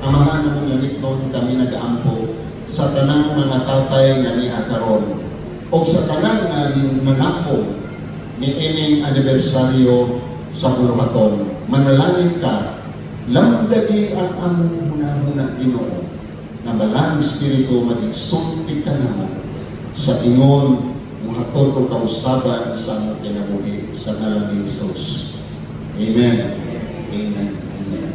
Amahan namong langit noon kami nagaampo sa tanang mga tatay nga ni Akaron o sa tanang nga nangapo ni ining anibersaryo sa buluhaton. Manalangin ka, lamdagi ang among hunahuna Ginoo na balang Espiritu magigsulti ka na sa ingon muhatod o kausaban sa among kinabuhi sa ngalan ni Jesus. Amen. Amen. Amen.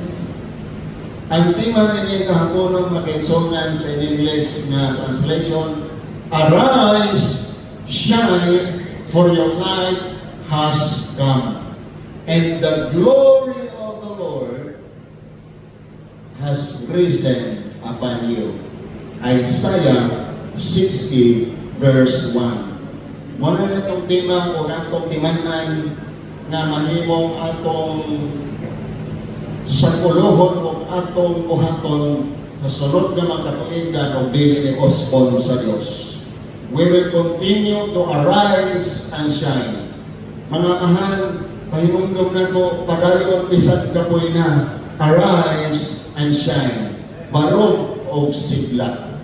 Ang tema ninyo kahaponon makaigsonan sa English nga translation, Arise, shine, for your light has come, and the glory of the Lord has risen upon you. Isaiah 60 verse 1. Muna na itong tema o atong timanan nga mahimong atong sakulohon o atong buhaton sa sunod nga mga katuigan o dili ni Osbon sa Dios. We will continue to arise and shine. Mga mahal, pahinumdum na ko, padayon isang kapoy na, arise and shine. Barog o sigla.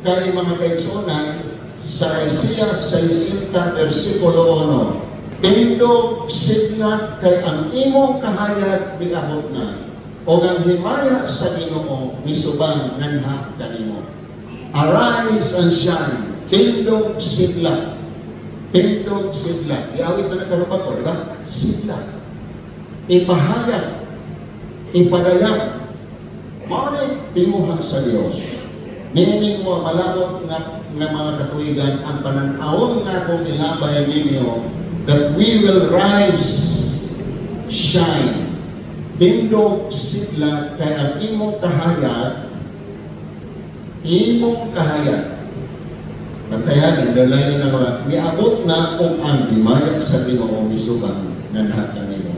Kaya mga kaigsunan, sa Isaiah 60 versikulo 1, tindog sigla kay ang imong kahayag miabot na o ang himaya sa Ginoo misubang nganha kanimo. Arise and shine. Tindog sigla. Tindog sigla. Iawit na nagkaroon ko, di ba? Sigla. Ipahayag. Ipadayag. Maunay timuha sa Diyos. Nining mo malabot nga mga katuigan ang pananahon nga kung ilabay ninyo that we will rise, shine. Tindog sigla kay ang imong kahayag, Pagtayagin, dalayan na mga, miabot na kung ang himaya sa Ginoo misugang nanhat ng iyo.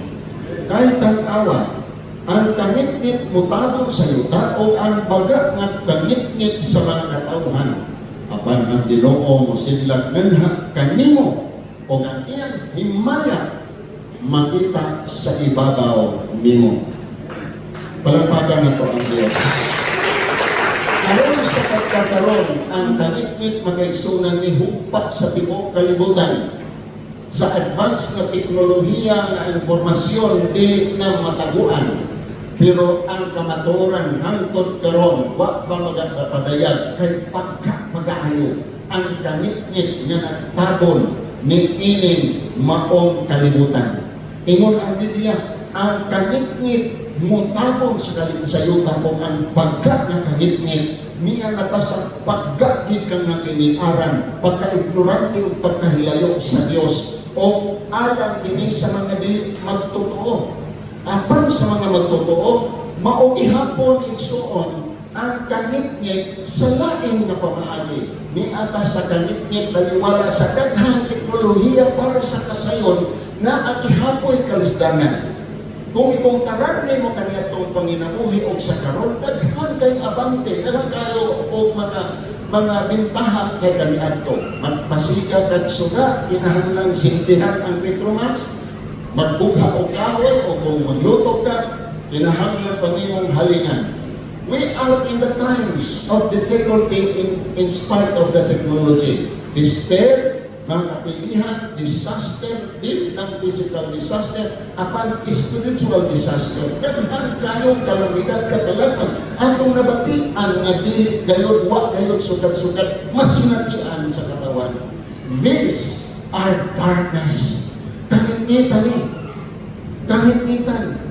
Kahit ang awa, ang tangit-ngit mutabong sa yuta o ang baga nga tangit-ngit sa mga katauhan, apan ang Ginoo mo silang nanhat kanimo o ang iyang himaya makita sa ibabaw nimo. Palagpagan na to ang Diyos. Ayon sa pagkakaroon, ang tangit-ngit magaigsunan ni humpak sa tibok kalibutan. Sa advance na teknolohiya nga informasyon dili na mataguan. Pero ang kamaturan hangtod karon wa pa magapadayag kay pagka-pagaayo ang tangit-ngit nga nagtabon ni ining maong kalibutan. Ingon ang Biblia, ang tangit-ngit mutabon sa yuta kung ang pagka nga kangit-ngit niya nata sa pagkakit kang nga kiniaran, pagka-ignorante o pagkahilayo sa Diyos o alang kini sa mga dili magtotoo. Apan sa mga magtotoo, maugihapon igsuon ang kangit-ngit sa laing na pamaagi. Ni ata sa kangit-ngit daliwala sa daghang teknolohiya para sa kasayon na agihapoy kalisdanan. Kung itong kararne mo kaniya itong panginabuhi o sa karon, daghan kay abante, daghan kayo o mga bintahan kay kaniya ito. Magpasika kag suga, kinahanglan sintihan ang Petromax, magbugha o kahoy o kung magluto ka, kinahanglan pangimong halingan. We are in the times of difficulty in spite of the technology. Despair, mga pilihan, disaster, din ng physical disaster, apan spiritual disaster. Daghan kayong kalamidad katalaman. Atong nabatian nga di gayod, wa gayod, sugat-sugat, masinatian sa katawan. These are darkness. Kangit-ngitan eh. Kangit-ngitan.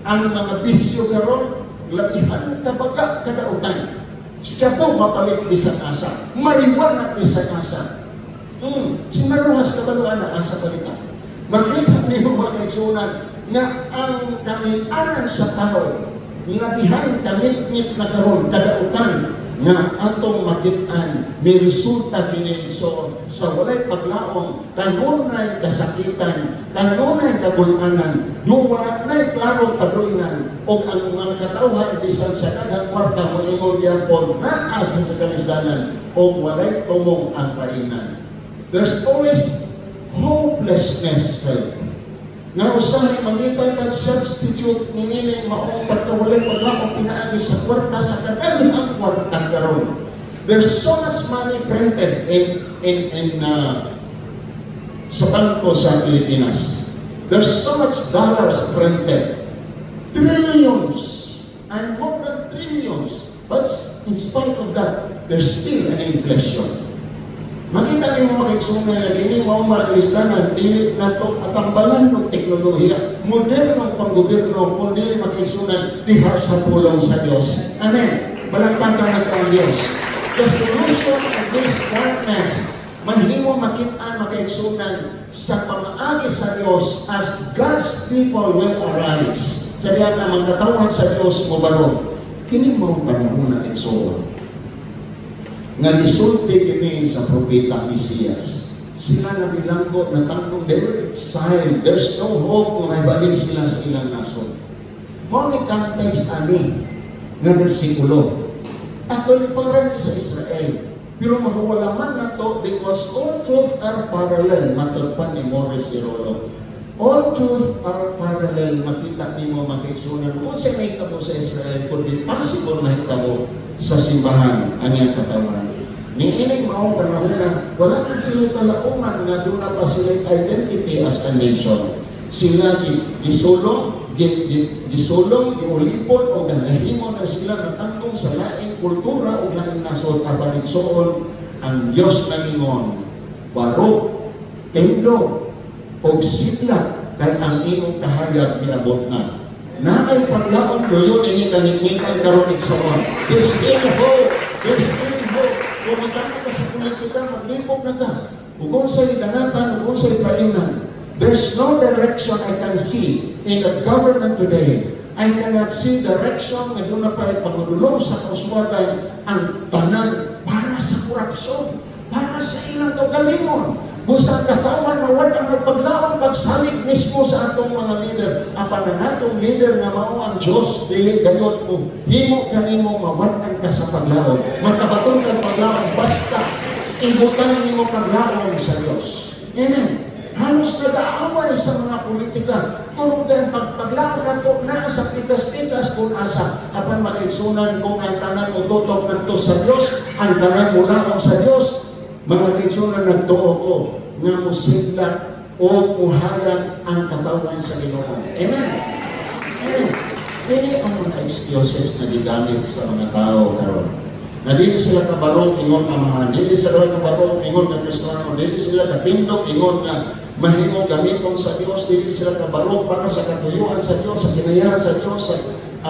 Ang mga bisyo karon, latihan kabaga kadautan. Siya po mapalit bisang asa. Mariwanag bisang asa. Sinaruhas ka ba na asa palita? Makita niyo mga kaigsunan na ang kamiaran sa tao, nabihan kamit-ngit na karon kadautan nga atong makitaan, may resulta kini so sa walay paglaong, kanunay kasakitan, kanunay kagulanan, duwa na'y klarong padulngan, o ang mga katawhan bisan sa kadang kwarta mo ingon yapon na ang sa kalisdanan, o walay tumong ang painan. There's always hopelessness felt. Nga usahay mangitan kang substitute ni ining maong pagkawalay paglaong pinaagi ni sa kwarta sa kadaghang kwarta karon. There's so much money printed in sa bangko sa Pilipinas. There's so much dollars printed. Trillions and more than trillions. But in spite of that, there's still an inflation. Makita niyo mga eksuna na hindi mo makalistanan, dili na ito atambalan ng teknolohiya, modernong panggobyerno, kundi makiksunan diha sa pulong sa Diyos. Amen. Balagpakan nato ang Diyos. The solution of this darkness, mahimo makitaan makaiksunan sa pamaagi sa Diyos as God's people will arise. Sa diyan na magkatawan sa Diyos mo barong. Kini mo panahon na iksuon. Nga nisulti kini sa propeta Mesias. Sila na bilanggo na tanong, they were exiled. There's no hope na may balik sila sa ilang nason. Mga context ani nga bersikulo. Actually, para sa Israel. Pero mahuwala man na to because all truth are parallel. Matagpan ni Morris Cirolo. All truth are parallel. Makita ni mo makiksunan. Kung siya mahitabo sa Israel, could be possible mahitabo sa simbahan ang iyang katawan. Niinig maong panahon na wala na sila kalauman na doon na pa sila identity as a nation. Sila gisulong, giulipon o nahimo na sila natangkong sa laing kultura o laing nasod kapaligsoon ang Diyos na ingon. Barok, tendo, o sidla kay ang imong kahayag niabot na. Na ay paglaong doon ini kanitnikan karon iksoon. There's still hope. There's still hope. Kung matanda ka sa politika, maglipog na ka. Kung sa'y danatan, kung sa'y painan. There's no direction I can see in the government today. I cannot see direction na doon na pa'y pangulong sa kauswagan ang tanan para sa korupsyon, para sa ilang kagalingon. Busa katawan na wala ang paglaong pagsalig mismo sa atong mga leader. Ang pananatong leader nga mao ang Diyos, dili gayot mo. Himo kanimo mawatan ka sa paglaong. Magkabatong kang paglaong basta ibutan nimo paglaong sa Diyos. Amen. Halos nag-aaway sa mga politika. Kung kaya paglaong nato na sa pitas-pitas kung asa. Apan makaigsunan kung ang tanan o tutok nato sa Diyos, ang tanan mulaong sa Diyos, mga kaigsunan nagtuo ko nga musigla o muhayan ang katawan sa Ginoo. Amen? Amen. Hindi ang mga excuses na gigamit sa mga tao karon. Na dili sila kabarong ingon amahan, dili sila kabarong ingon na Kristiyano, dili sila katindog ingon na mahimo gamiton sa Dios, dili sila kabarong para sa katuyuan sa Dios, sa kinayahan sa Dios, sa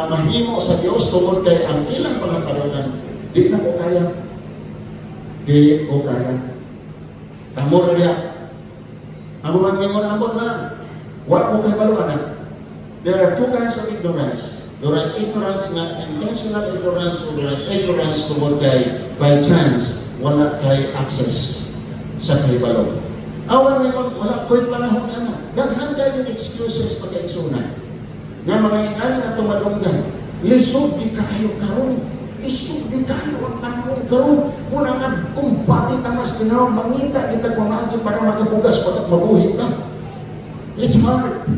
mahimo sa Dios tungod kay ang ilang pangatarungan. Di na ko kaya. Di ko kaya. Kamu na niya. Ang mga ngayon na abot na. Wala ko kayo baluan. There are two kinds of ignorance. There are ignorance na intentional ignorance o there are ignorance tungod kay by chance wala kay access sa kay balong. Awan ngayon, wala ko'y panahon na. Daghan kayo ng excuses pagkaigsunan. Nga mga ingali na tumadunggan. Lisod di kayo karon. Lisod di kayo ang panahon karon. Muna nga kung pati tamas ginawa, mangita kita kumagi para magabugas pagkat mabuhit na. It's hard.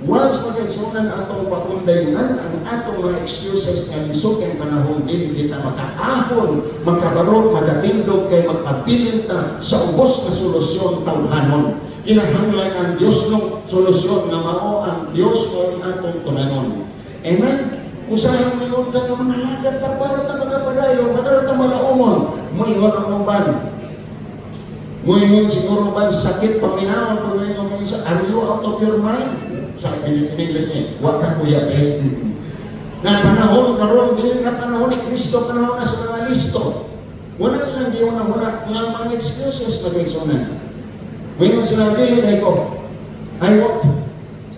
Once mag-igsunan atong pakundayonan ang atong mga excuses na lisod ang panahon, dili kita makaahon, magkabarog, magatindog, kay magpabilin ta sa ubos na solusyon tawhanon. Kinahanglan ang Diyos ng solusyon na mao ang Diyos o ang atong tumanon. Amen? Usahan ngayon kayo mga lagat na para ta magapadayon, para ta malaumon. Moingon ang uban. Moingon siguro ba sakit paminawan kung moingon mo isa, are you out of your mind? Sa English niya, wag ka kuya eh. Na panahon karon, dili na panahon ni Kristo, panahon na sa mga listo. Wala nilang diyon na wala mga excuses na kaigsunan. Moingon sila, dili dahil ko. I want.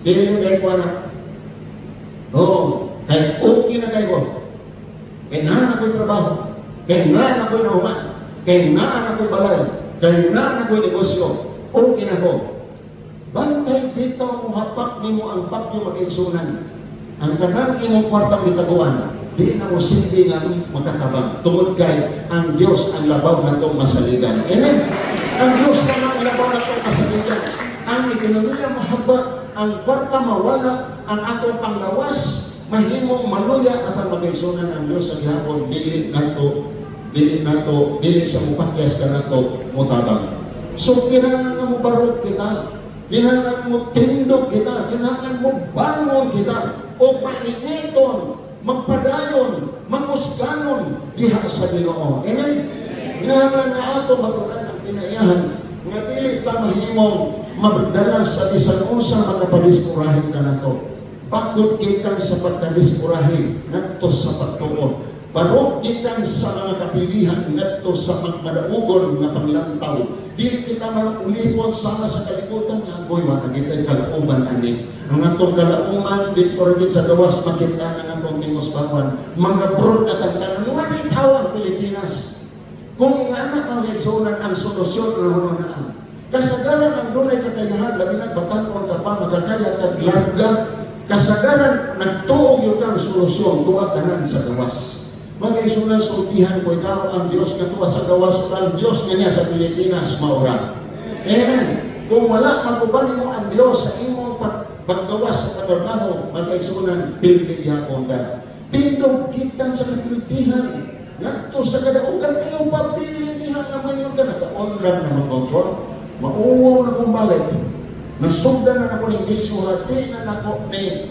Dili dahil ko anak. Oo. Kahit okay na kayo, kaya naan ako'y trabaho, kaya naan ako'y nauman, kaya naan ako'y balay, kaya naan ako'y negosyo, okay na ko. Bantay dito mo hapak nimo ang bagyo makaigsunan. Ang kanang imong kwartang bitaguan, di na mo silbi nga makatabang. Tungod kay ang Diyos ang labaw na itong masaligan. Amen? Ang Diyos na ang labaw na itong masaligan. Ang ekonomiya mahaba, ang kwarta mawala, ang atong panglawas, mahimong maluya at magkaigsunan ang Dios sa gihapon, dili sa mupakyas ka nato mutabang. So kinahanglan nga mo barok kita, kinahanglan mo tindog kita, kinahanglan mo bangon kita, o mainiton, magpadayon, makusganon diha sa Ginoo. Amen? Kinahanglan nga ato matunan ang kinaiyahan nga dili ta mahimong magdala sa bisan unsa makapadiskurahin ka nato. Bakit gikan sa pagkadiskurahin ngadto sa pagtuo. Barok gikan sa mga kapilihan ngadto sa magmadaugon nga panglantaw. Dili kita ulipon sama sa kalibutan nga boy makagitay kalauman ani. Ang atong kalauman dito rin sa gawas makita ng atong tingos bawan. Mga brod at ang tanan wala tawag Pilipinas. Kung ingana ang eksonan ang solusyon na hununaan. Kasagaran ang dunay kakayahan labi na batan-on ka pa magkakaya kag larga. Kasagaran nagtuog yung kang solusyon tuwa tanan sa gawas. Mga isunan sultihan ko ikaw ang Diyos na tuwa sa gawas ang Diyos nga niya sa Pilipinas maura. Amen. Kung wala maguban mo ang Diyos sa imong paggawas sa katrabaho, mga isunan pildig yapon ka. Pindog kita sa kapiltihan. Nagto sa kadaugan iyong pagpili niya naman yung ka naka-onran na magkongkon. Mauwaw na kong balik. Nasugdan na ako ng isuha, di na ako ni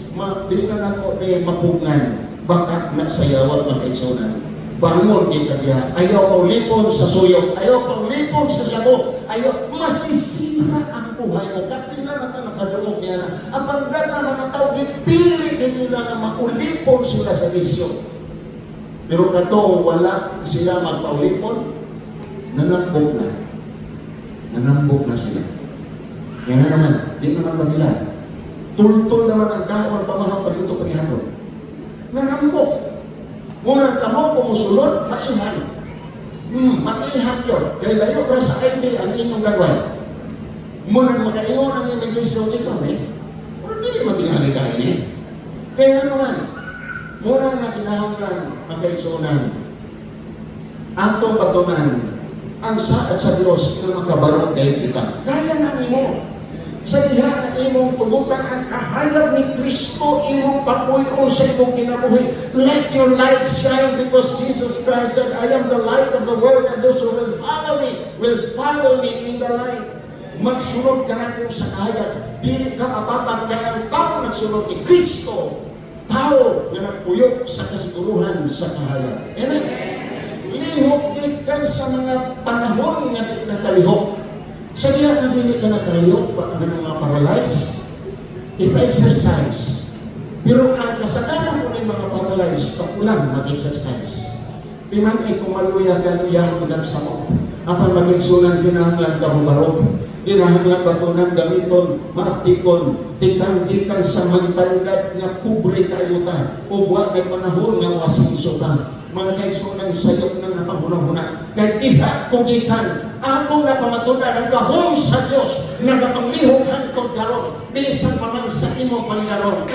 mapungan. Baka nasayawat magkaigsunan. Bangon kita diya. Ayaw pa ulipon sa suyok. Ayaw pa ulipon sa sabo. Ayaw, masisira ang buhay mo. Kapila na ito nakadumog niya na. Ang pagdala mga tao, ipili din nila na maulipon sila sa bisyo. Pero kato, wala sila magpaulipon. Nanambog na. Nanambog na sila. Kaya naman, di naman mabilan. Tultol naman ang kawan pamahang pag ito paghihapon. Nanambok. Muna ka mo kumusulod, mainhan. Mainhan yun. Kaya layo para sa ID ang inyong gagawin. Muna makaingon ang immigration ikaw pero hindi matingali ka ini. Kaya naman, muna na kinahanglan magkaigsunan. Atong patunan ang saat sa Diyos na makabarog kayo kita. Kaya na mo. Sa diha na imong tugutan ang kahayag ni Kristo, imong papuyon sa imong kinabuhi. Let your light shine because Jesus Christ said, I am the light of the world and those who will follow me in the light. Magsunod ka na kung sa kahayag. Dili ka mapapag ka ng tao nagsunod ni Kristo. Tao na nagpuyok sa kasiguruhan sa kahayag. Amen? Lihok gikan sa mga panahon nga nakalihok. Sa diya na dili ka nakalihok, baka ng mga paralyzed, ipa-exercise. Pero ang kasagaran mo ng mga paralyzed, kapulang mag-exercise. Piman ay kumaluya ka niya ang nagsamot. Apan mag-exunan, kinahanglan ka bubarog. Kinahanglan batunan gamiton, maaptikon, tikang-tikang sa mantandad nga pobre kayo ta. O buwan may panahon nga wasinso ka. Mga kaigsunan sayok na napanghunahuna. Kaya ihat kugikan, akong napamatunan ang gahong sa Diyos na napanglihog ang toggaron. Bilisan pa man sa imong panggaron.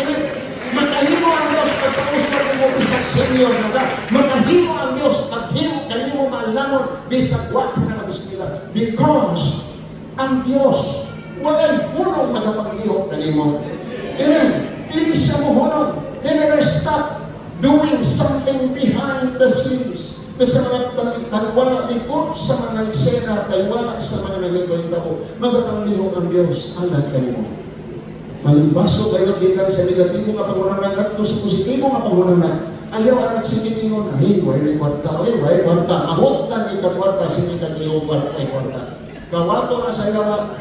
Makahimo ang Diyos pagpausap mo bisag senior na ka. Makahimo ang Diyos paghimo kanimo maalamon bisag wak na mag-eskwela. Because ang Diyos walang hunong magapanglihog kanimo. Amen. Hindi siya mo hunong. He never stop doing something behind the scenes. Sa mga taliwala likod sa mga eksena, taliwala sa mga nagagawita ko, magapanglihog ang Diyos, alam kanimo. Malimbaso kayo gikan sa negatibo nga pangunanan at sa positibo nga pangunanan. Ayaw anak sinitingon, ay, wala kwarta, wala kwarta. Mahutan ita kwarta, sinikatiyo kwarta. Kawato na sa ilawa,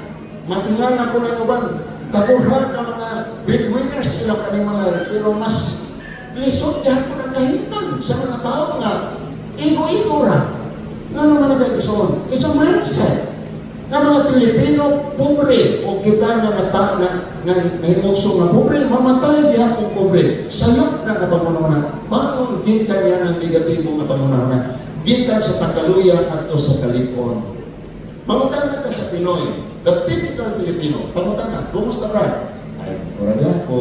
matingan ako na uban. Tabuhan ka mga breadwinners ilang kanimalay, pero mas lisod dyan ko ng kahitan sa mga tao nga igo-igo ra. Nga naman ang kaison? Isang mindset na mga Pilipino pobre o kita na nahimokso nga pobre, mamatay diha kung pobre. Sayot na kapangunahan. Bakit kita niya ng negatibo nga pangunahan? Kita sa pagkaluya at sa kalikon. Pangutana ka sa Pinoy, the typical Filipino, pangutana, kumusta ka? Ay, oraga ko.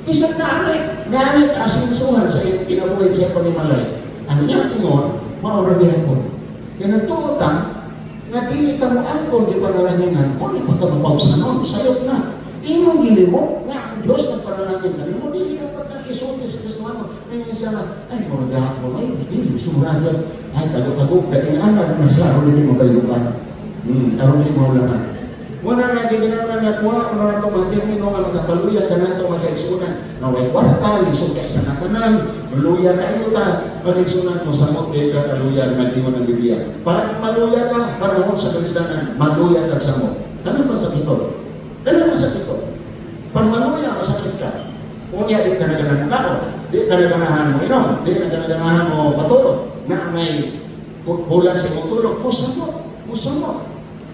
Isang naanay asinsuhan sa iyong kinabuhay sa panimalay. Ang iyang ingon, maurabihan ko. Kaya nagtuotan, nga pinita mo angkon, di pa nalanginan, o di pagkababaw sa nun, sayot na. Imong gilimok, nga ang ang Diyos ng panalangin ka, mo, di ka pagkakisulti sa Kristuhan mo. Ngayon siya na, ay, muraga ako, ay, hindi, sumuragan, ay, tago-tago, dahil anak na sa aron hindi mo bayupan. Aron hindi mo laman. Muna nga, ginagawa na nakuha, muna na itong mga termino nga magkapaluya ka na itong magkaiksunan. Naway kwarta, lisong ka sa nakanan, maluya na iyo ta, magkaiksunan mo sa mo't ka kaluya, mag-ingon ng Biblia. Pag maluya ka, panahon sa Kristanan, maluya ka sa mo. Ano ba sa ito? Ano ba sa ito? Pag maluya, masakit ka. Unya, di ka naganahan mo kao, di ka naganahan mo inom, di ka naganahan mo matulog, na anay bulan sa mong tulog, pusa mo.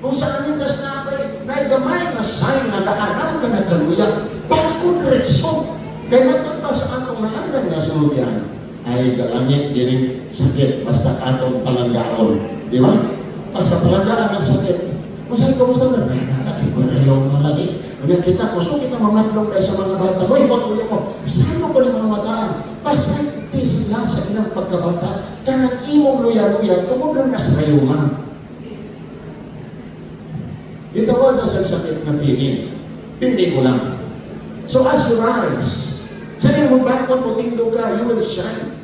Kung sa kanigas na ako may gamay na sign na naanam ka na kaluya, bakit resong? Kaya matod pa sa atong naandan na sulutyan, ay galangit din sakit, basta atong palanggaon. Di ba? Pag sa palanggaan ang sakit, masay ka mo sa mga nakakit mo na yung malagi. Kaya kita, gusto kita mamatlong tayo sa mga bata. Hoy, pag-uya mo, saan mo pa rin mga mataan? Pasay sila sa ilang pagkabata, kaya nang imong luya-luya, tumudang na sa kayuma. Itawag na sa sakit na tinig. Hindi ko lang. So as you rise, sabi mo bakit mo tindog ka, you will shine.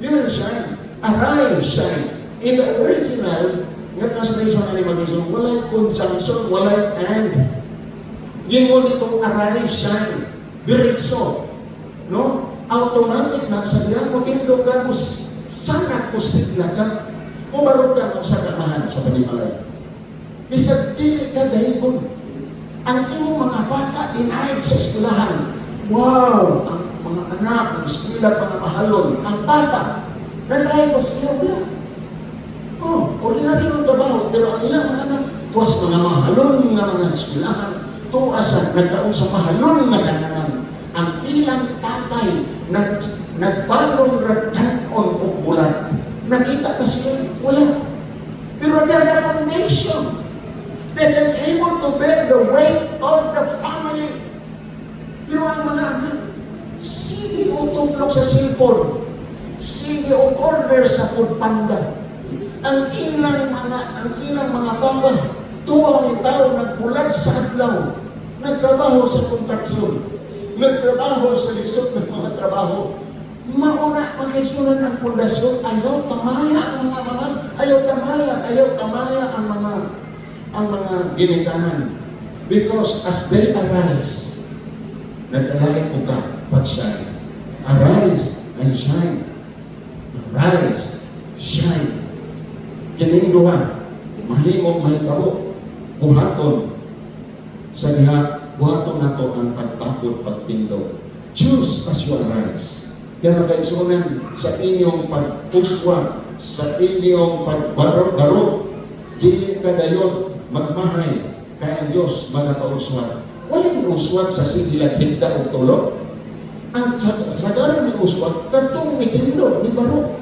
You will shine. Arise, shine. In the original, nga translation na ni Madison, walay conjunction, walay and. Gingon itong arise, shine. Diretso. No? Automatic na sabihan mo, tindog ka mo, sana kusigla ka. Umarog ka mo sa kamahan sa panimalay. Bisag dili ka dahigon. Ang iyong mga bata dinaig sa eskwelahan. Wow! Ang mga anak, ang eskwela, mga mahalon. Ang papa, nadaig ba sa iyo? Wala. Ordinary yung trabaho. Pero ang ilang mga anak, tuwas mga mahalon na mga eskwelahan. Tuwas ang nagkaon sa mahalon na kananan. Ang ilang tatay, nagbalong ragtanon o bulat. Nakita ba siya? Wala. Pero they're the foundation. That they're able to bear the weight of the family. Pero ang mga anak, sige o tuplok sa cellphone, sige o order sa food panda. Ang ilang mga papa, tuwa ni tao nagbulag sa adlaw, nagtrabaho sa kontraksyon, nagtrabaho sa lisod ng mga trabaho. Mauna magkisunan ang pundasyon, ayaw tamaya ang mga ayaw tamaya ang mga ginikanan. Because as they arise, nagdalangin po ka, pag-shine. Arise and shine. Arise, shine. Kining duha, mahimong mahitabo, buhaton sa diha, buhaton nato ang pagpakot, pagtindog. Choose as you arise. Kaya magkaisunan sa inyong pagpuswa, sa inyong pagbarok-barok, dili ka dayon magmahay kay ang Diyos magapauswat. Walang uswat sa sigilang higda o tulog. Ang sagaran ni uswat, katong mitindog, ni barok.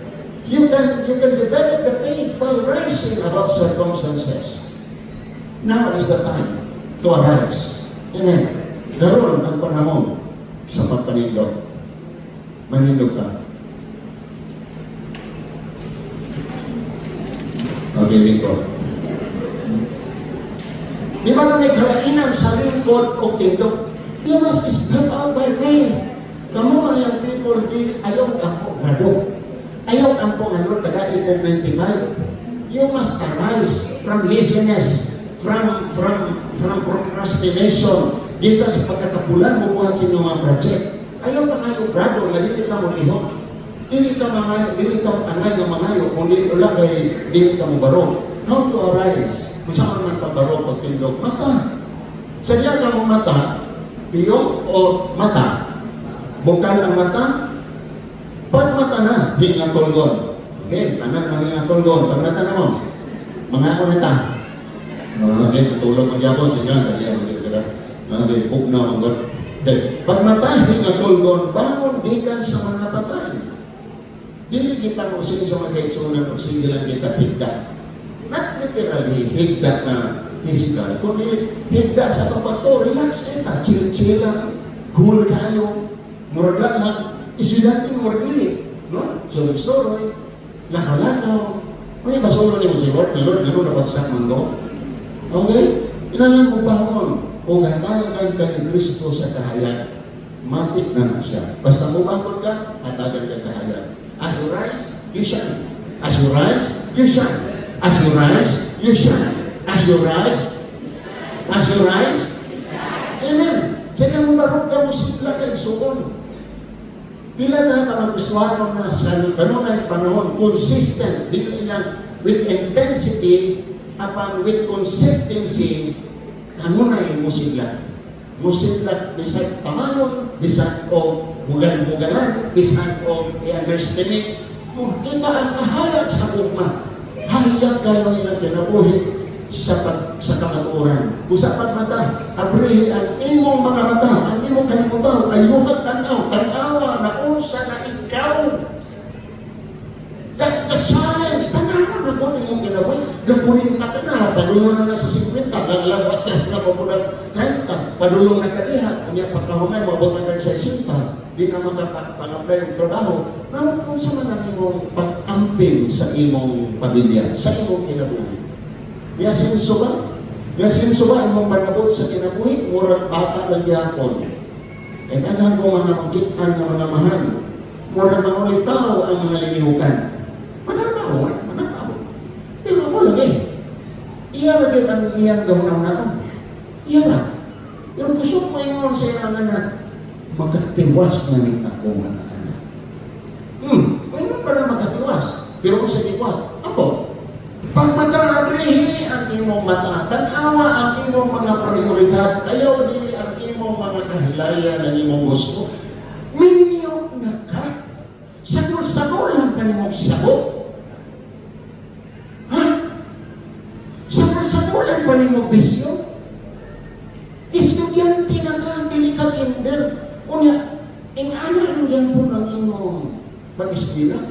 You can develop the faith by rising above circumstances. Now is the time to arise. Amen. Garon ang panahon sa pagpanindog. Manindog ka. Okay, Nico. Di ba nung naghalainan sa lingkod o tindog? You must step out by faith. Kamu mga people, ayaw ang po grado. Ayaw ang po ano, taga ipong 95. You must arise from laziness, from procrastination. Gikan sa pagkatapulan mo buhat sa inyong mga project. Ayaw pa kayo grado, nga dili ka mo lihok. Dili ka angay ng mangayo, kung dili ulang kay dili ka mo barong. How to arise? Masama man pagbarong pagtindog. Mata. Sadya ka mo mata, piyong o mata. Bukal ang mata, pag mata na, hingang tolgon. Okay, tanan mga hingang tolgon. Pag mata na mo, mga ako na ta. Okay, tutulog magyapon siya sa iya. Okay, buk na ang god. Okay, pag mata, hingang tolgon, bangon gikan sa mga patay. Dili kita mo sino sa mga kaigsunan o sige lang kita higda. Not literally higda na physical, kundi higda sa pagpato, relax kita, chill lang, cool kayo, murga lang, isudating murgili, no? Sorry, lakalakaw. May basuro ni mo si Lord, gano'n na pagsak mundo. Okay? Inalang mo bangon, o gatayan ka ni Kristo sa kahayat. matik na siya. Basta mubangkod ka, hatagan ka kahayag. As you rise, you shine. As you rise, you shine. As you rise, you shine. As you rise, as you rise, amen. Sa kang barok ka mo sila kay suon. Pila na kamag-uswaro na sa panahon, consistent, dili lang with intensity, upon with consistency, kanunay mo sila. Mo sila, bisan tamayon, bisan o bugan-buganan, bisan o i-underestimate, kung kita ang kahayag sa ugma, hayag kayo nilang kinabuhi sa kamaturan. Usapan mata, aprihi ang imong mga mata, ang imong kalimutan, ay luhat tanaw, tanawa na unsa na ikaw. That's the challenge. Tanawa na kung imong ginawa. Gabuhin ka na, padulong na sa 50, naglalang atras na po ng 30, padulong na kadiha, kanya pagkahumay, mabutan ka sa 60, di na makapag-apply yung trabaho. Naroon kung sa man ang imong pag-amping sa imong pamilya, sa imong kinabuhi. Yasin suba imong panabot sa kinabuhi, murag bata lang yapon. E daghang ko mga magitan nga mga mahal, murag mga ulitaw ang mga linihukan. Mananaw. Pero mo lang iya lagi ang iyang gawnaw na ko. Iya lang. Pero gusto ko yung sa iyang anak, magkatiwas na rin ako mga anak. Pwede pa na magkatiwas. Pero kung sa ikwat, ako, pag mata-abrihi ang imong mata, tanawa ang imong mga prioridad, ayaw din ang imong mga kahilayan ang imong gusto, minyok na ka. Sagol-sagol lang ka nimong sagot. Ha? Sagol-sagol lang ba nimong bisyo? Estudyante na ka, dili ka kinder. Unya, ingana lang yan po ng imong pag-eskwela.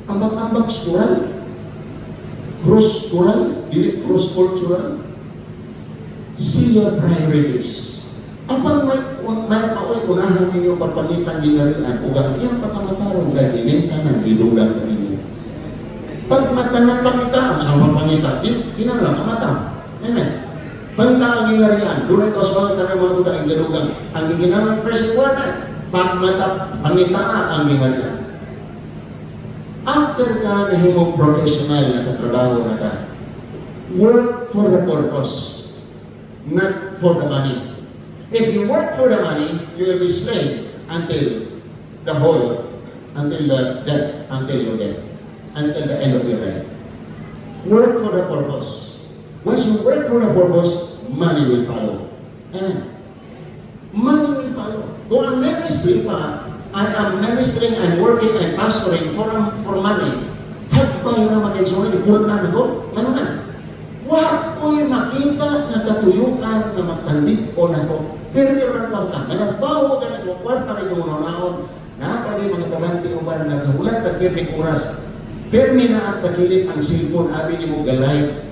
Ambag-ambag skural. Cross-cultural, dili cross-cultural. See your priorities. Ang may unahan ninyo pagpalitan ginarian, ugang iyang pagkamataron, gaginin ka na, ilugang ka ninyo. Pag matanang pangitaan, sa mga pangitaan, kinalang ang mata. Amen. Pangitaan ang ginarian, doon ito sa mga mga buta, ang galugang. Ang ginaman first word, pangitaan ang ginarian. After ka na himong professional na katrabaho na ka, work for the purpose, not for the money. If you work for the money, you will be slave until your death, until the end of your life. Work for the purpose. Once you work for the purpose, money will follow. And money will follow. Kung ang ministry pa, I am ministering and working and pastoring for money. Hagbay na mag-exorin, ikot na ko, ano na? Wag ko'y makita na katuyukan na magtalik o na ko. Pero yung nagkwarta, nagbawo ka na kwarta rin yung unaon, napagay mga kabanti o ba na naghulat at pirming oras. Pirmi na at pakilip ang silpon, abi ni mo galay.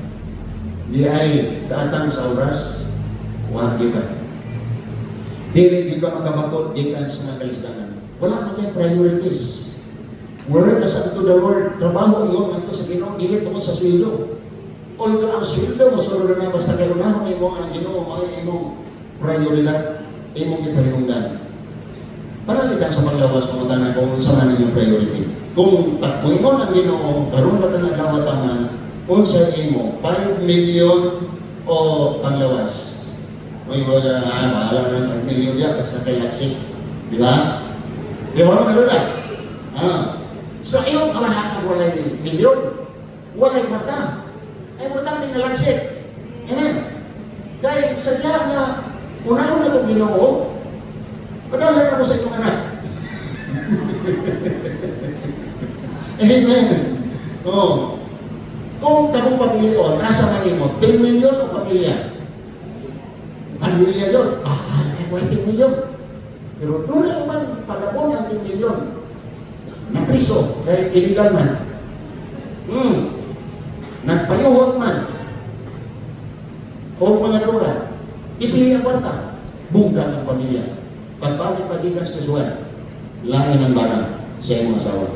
Di ay datang sa oras, wag kita. Dili di ka magkamakot, di ka sa mga kalistangan. Wala man yung priorities. Work as unto the Lord. Trabaho yun nito sa Ginoo, dili tungkol sa sweldo. Although ang sweldo, masunod na basta karunahon mo ang Ginoo, mga imong prioridad, imong ipahinungdan. Panalitan sa paglawas, mga tanan kung saan man yung priority. Kung takbuhin ang Ginoo, karoon na ng lawataman, kung sa imo, 5 million o panglawas. May bahala na 5 million yan, basta kay laksik. Di ba? Di ba naman nalala? So, iyong kamanakan walay milyon, walay mata. Ay, importante nga laksik. Amen. Dahil sadya nga, unahon na itong Ginoo, padala na mo sa inyong anak. Amen. Oh. Kung kamong pamilya, nasa mali mo, 10 million o pamilya? Pamilya yun. Ay, 20 million. Pero doon na naman, pagkabon ang 10 million. Na priso, kahit illegal man. Nagpayuhot man. O mga droga. Ipili ang kwarta. Bungga ng pamilya. Pagbalik pagigas kasuhan. Lain ng barang sa iyong asawa.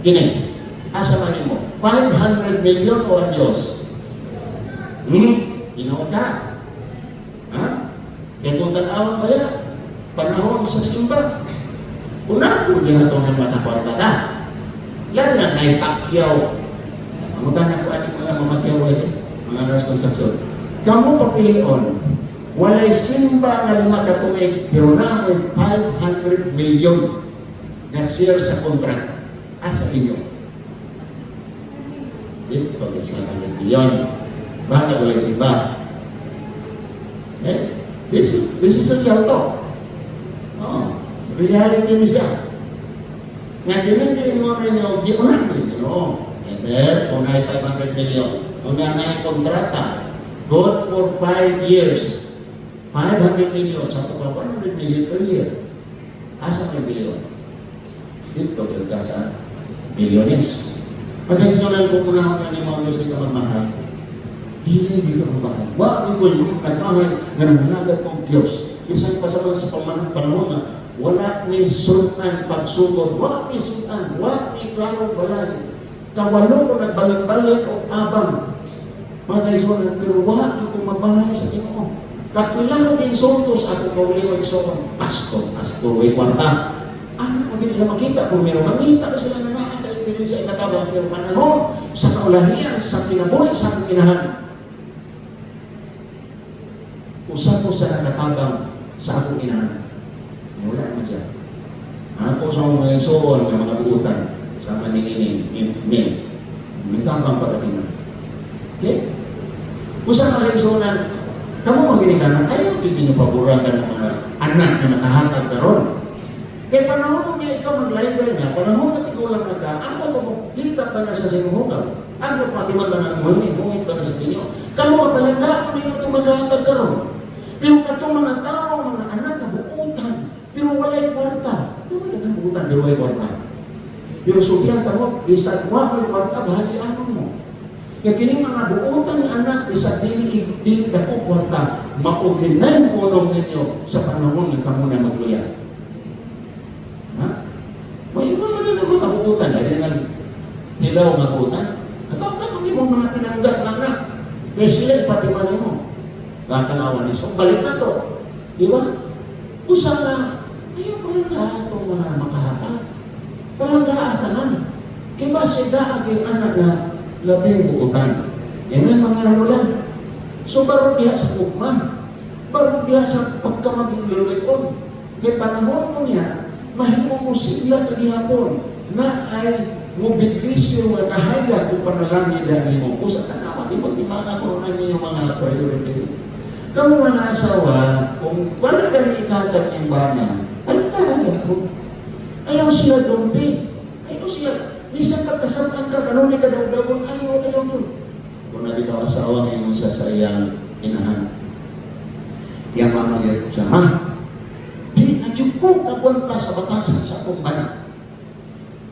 Kini, asamahin mo. 500 million o ang Diyos? Tinawag ka. Ha? Kaya kung tanawang ba yan? panahon sa simba. Una, kung ginatong ng matakorda na. Lalo na kay Pacquiao. Mamutan ako ating mga mamakyaw mga nas konstruksyon. Kamu papilion, walay simba na lima katungay, pero na may 500 million na share sa contract. Asa inyo? Ito, is 500 million. Baka walay simba. This is a real talk. Oh, reality ni siya. Nga din mo rin yung giunan ninyo. Unay 500 million. Unay na kontrata. Good for 5 years. 500 million. Sa ito pa, 100 million per year. Asa may bilyon? Dito, ka sa millionaires. Pag-exonan ko muna ako na ni mga music na magmahal. Hindi ka magmahal. Wag ko yung nagmahal na nananagat kong Diyos. Isang pasabang sa pamanang panahon na wala may sultan pagsugod. Wala may sultan. Wala may klarong balay. Kawalo ko nagbalik-balik o abang. Mga kaisunan, pero wala ko mabahay sa Ginoo. Kapilang ng insultos ako kawali mo insulton. Pastor, way kwarta. Ano, hindi nila makita kung meron. Makita ko sila na nakaka-experience sa ikatabang. Pero panahon, sa kaulahian, sa pinabuhi, sa aking inahan. Usa ko sa nakatabang sa akong inahan. Wala naman siya. Ako sa mga insulton, mga buutan. Sama ni Nining, mintabang pagkatinan. Okay? Usa ka resonan, kamu mamilikanan, ayaw hindi nyo paboran ka ng mga anak na matahatag karon. Kaya panahon mo niya ikaw maglaygay niya, panahon na tigulang na ka, ang magpapagkita pa na sa sinuhugaw. Ang magpatiman ka ng mungit pa na sa inyo. Kamu kapalaga, kung hindi nyo maghahatag karon. Pero katong mga tao, mga anak na buutan, pero walay kwarta. Di ba nang buutan, pero walay kwarta? Pero sugyan ka mo, isang wapay kwarta, bahalian mo. Kaya kini mga buutan ng anak, isang dili dako kwarta, mauginay punong ninyo sa panahon ng kamo na magluya. Ha? May iba na ng mga buutan, dahil nang nilaw mga buutan, katawag kami mo mga pinanggat na anak, kaya sila pati mali mo. Kakalawan ni so, balik na to. Di ba? Usa na, ayaw ko lang na itong mga makahatag. Palanggaan ka lang. Iba siya aging anak na labing buutan. Yan ang mga rola. So, baro diha sa kukman. Baro diha sa pagkamaging lulayon. Kaya panahon mo niya, mahimo mo sila kagihapon na ay mubidisyo nga kahayag kung panalangin dahil mo. Kung sa tanawa, di ba timanga ko na niyo mga priority. Kamu mga asawa, kung wala ka na ikatag yung bana, ano talaga ko? Ayaw sila dumpi. Ayaw sila. Isang pagkasartan ka, kanunay ka daw-dawang, ayaw yun. Kung nabitaw asawa, may mo siya sa iyang inahan. Yang mama niya ko siya, di na yung ko napunta sa batasan sa akong bana.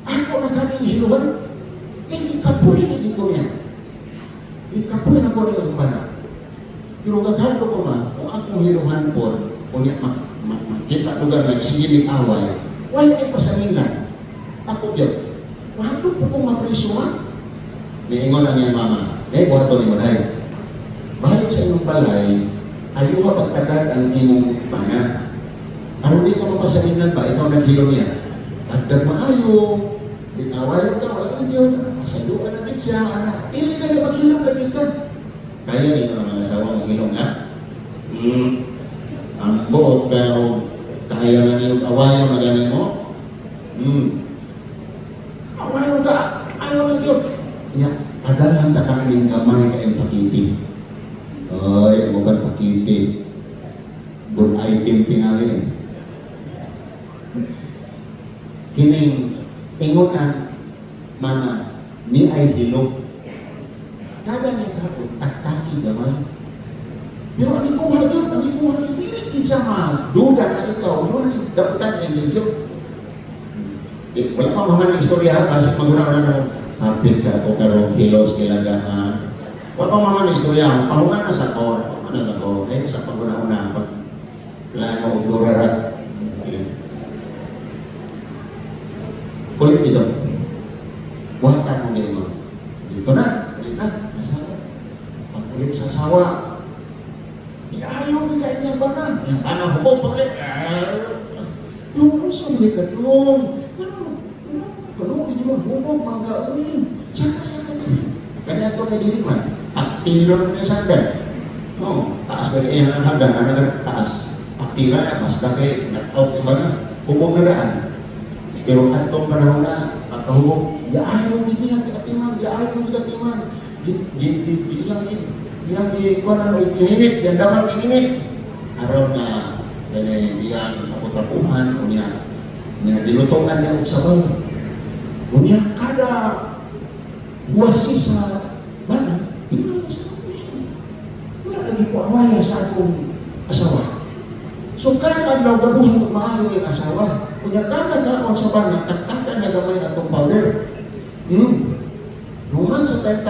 Ako na kaming hiluwan, kaya ikapoy na ko niya. Ikapoy na ko niya ang bana. Pero gaghan ko kung akong hiluhan po, kung niya makita lugar nagsigilip away, wala ay pasamingan. Ako diyan. Wato po kong maprisuhan. Niingon lang yan, mama. Wato ni mo dahil. Balik sa inyong balay, ayaw ka pagtagad ang imong panga. Ano di ka mapasamingan ba? Ikaw naghilo niya. Agdag maayo. Bitawayo ka, wala ka diyon. Masaluan natin siya, anak. Ili na ka maghilong lagi ka. Kaya ninyo ang asawa ng ilong na? Ang buot kaya kaya na niyong awayo na ganin mo? Awayo ka! Ayaw na Diyos! Nga, adalan ta ka ng gamay ka yung pakiti. Ay, mo ba pakiti? Good item tingalin eh. Kining ingutan, mana, ni ay hilog. Kada niya kapot, taktaki gamay. Pero ang ikuha dyan, hindi isa duda na ikaw, doon na daputan yung linsyo. Wala pa mga ng istorya, kasi maguna na hapit ka o karong hilos kilaga. Wala pa mga ng istorya, pahungan na sa kor, sa paguna-una, pag plano o durarat. Kulit dito. Wata mo din mo. Dito na, asawa. Pag-ulit sa asawa, ayaw nila niya ba na? Yung panahubog, pag-ulit, Gusto mo ikatlong. Ano, hindi mo humog, mga uwi. Saka. Kanya ito na diliman. Aktiran na sandan. No, taas ka rin ang hagdan, taas. Aktiran na, basta kayo, nag-out yung na, humog na daan. Pero atong panahon na, pagkahumog, ayaw mo niya katiman, ayaw mo katiman. Yang ikuanan o kininit, yang daman kininit. Araw na, yang kaputapuhan, o niya dilutungan niya og sabaw. O niya, kada buwasi sa bana, tingnan mo sa puso. Wala lagi po amaya sa akong asawa. So, kada adlaw gabuhin ito maayo yung asawa. O niya, kada kaon sa bana, tagtangkan na gamay atong powder. Numan sa tayong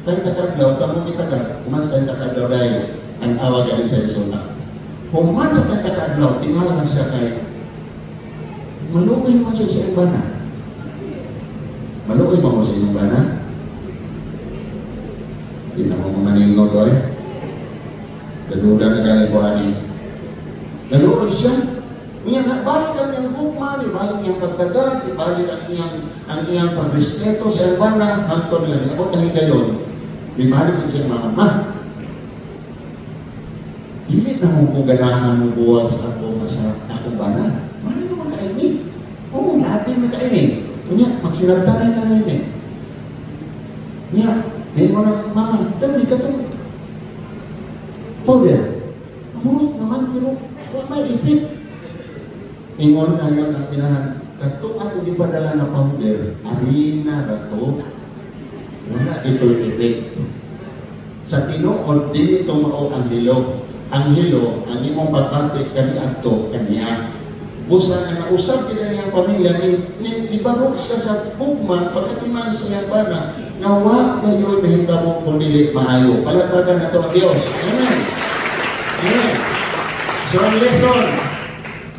takadlaw, kamong itagal, kuman sa tayong takadlaw dahil ang awa galing sa Arizona. Human sa tayong takadlaw, tingala siya kay maluoy mo siya sa ibana. Maluoy mo sa ibana? Hindi na mo maningo ko eh. Daluda na galing ko ani. Naluoy siya. Ngayon, balik ang iyang bukman, ibalik iyang pagkagat, ibalik ang iyang pagrespeto sa ibana, hangtod nila. Abot na higayon, ibalik sa siyang mama. Hindi na mo kung ganahan mo buwag sa akong bana. Ano naman kainin? Oo, natin na kainin. Kunya, magsinagtanay na namin. Niya, may mo na, mama, dami ka ito. Powder. Mahurot naman, pero may ipit. Ingon tayo ng pinahan. Kato ako ipadala na powder. Arina rato. Wala ito'y ipit. Sa tinuod, din ito mao ang hilo. Ang hilo, ang imong pagbatik kani adto kaniya. Busa na nausap kita niyang pamilya, ibarok ka sa bugman, pagkatiman sa iyang bana, nawa na yun na hindi mo kunilit maayo. Palagpagan na ito ang Diyos. Amen. Amen. So ang lesson,